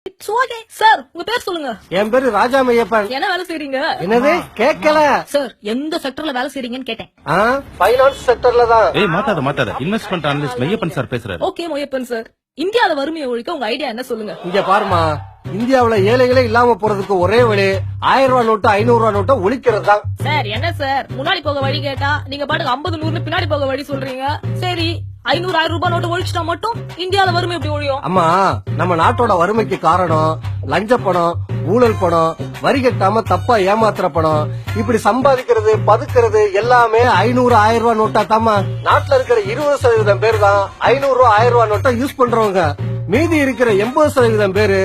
It's okay sir. உங்க பேர் சொல்லுங்க. என் பேரு ராஜா மையப்பன். என்ன வேலை செய்றீங்க? என்னது கேட்கல சார், எந்த செக்டர்ல வேலை செய்றீங்கன்னு கேட்டேன். ஃபைனான்ஸ் செக்டர்ல தான். மாத்தாத இன்வெஸ்ட்மெண்ட் அனலிஸ்ட் மையப்பன் சார் பேசுறாரு. ஓகே மொய்யப்பன் சார், இந்தியால வறுமையை ஒழிக்க உங்க ஐடியா என்ன சொல்லுங்க. இங்க பாருமா, இந்தியாவுல ஏழைகளே இல்லாம போறதுக்கு ஒரே வழி 1000 ரூபாய் நோட்டு 500 ரூபாய் நோட்டை ஒழிக்கிறது தான். சார் என்ன சார், முன்னாடி போக வழி கேட்டா நீங்க பாட்டுக்கு 50 100 பின்னாடி போக வழி சொல்றீங்க. சரி, 500 1000 ரூபாய் நோட்டு ஒழிச்சிட்டா மட்டும் இந்தியால வறுமை எப்படி ஒழியும்? அம்மா, நம்ம நாட்டோட வறுமைக்கு காரணம் லஞ்ச பணம், ஊழல் பணம், வரி கட்டாம தப்பா ஏமாத்துற பணம், இப்படி சம்பாதிக்கிறது பதுக்கிறது எல்லாமே 500 1000 ரூபாய் நோட்டா தாமா. நாட்டுல இருக்கிற 20% பேர் தான் 500 ரூபாய் 1000 ரூபாய் நோட்டை யூஸ் பண்றவங்க. மீதி இருக்கிற 80% பேரு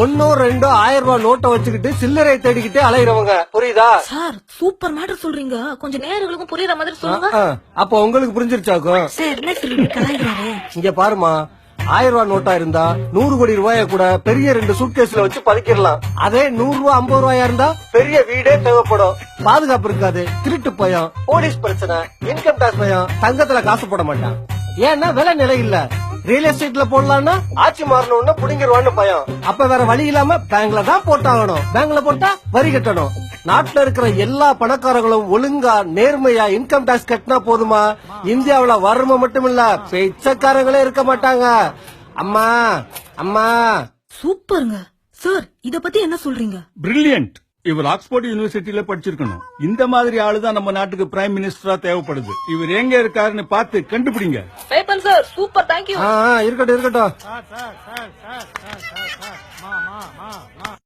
1 2 1000 ரூபாய் நோட்டை வச்சுக்கிட்டு சில்லறை தேடிக்கிட்டே அலையிறவங்க. புரியுதா சார்? சூப்பர் மேட்டர் சொல்றீங்க, கொஞ்சம் நேர்களுக்கும் புரியுற மாதிரி சொல்லுங்க. அப்ப உங்களுக்கு புரிஞ்சிருச்சாக்கும். சார் என்ன சொல்றீங்க, கலாய்கிறாரே. இங்க பாருமா, 1000 ரூபாய் நோட்டா இருந்தா 100 கோடி ரூபாய கூட பெரிய 2 சூட்கேஸ்ல வச்சு பதுக்கிடலாம். அதே 100 ரூபாய் 50 ரூபாயா இருந்தா பெரிய வீடே தேவைப்படும். பாதுகாப்பு இருக்காது, திருட்டு பயம், போலீஸ் பிரச்சனை, இன்கம் டாக்ஸ் பயம், தங்கத்துல காசு போட மாட்டான். ஏன்னா விலை நிலை இல்ல. ரியல் எஸ்டேட்ல போடலாம்னா ஆட்சி மாறணும்னு புடிங்கிருவான்னு பயம். அப்ப வேற வழி இல்லாம பேங்க்ல தான் போட்டாகணும். பேங்க்ல போட்டா வரி கட்டணும். நாட்டுல இருக்கிற எல்லா பணக்காரங்களும் ஒழுங்கா நேர்மையா இன்கம் டாக்ஸ் கட்டினா போதுமா, இந்தியாவுல வறுமை மட்டும் இல்ல பிச்சைக்காரங்களே இருக்க மாட்டாங்க. அம்மா அம்மா. சூப்பருங்க சார், இத பத்தி என்ன சொல்றீங்க? பிரில்லியன்ட். இவர் ஆக்ஸ்போர்ட் யூனிவர்சிட்டியில படிச்சிருக்கணும். இந்த மாதிரி ஆளுதான் நம்ம நாட்டுக்கு பிரைம் மினிஸ்டரா தேவைப்படுது. இவர் எங்க இருக்காருன்னு பார்த்து கண்டுபிடிங்க. Sir super, thank you. இருக்கட்டும் இருக்கட்டும்.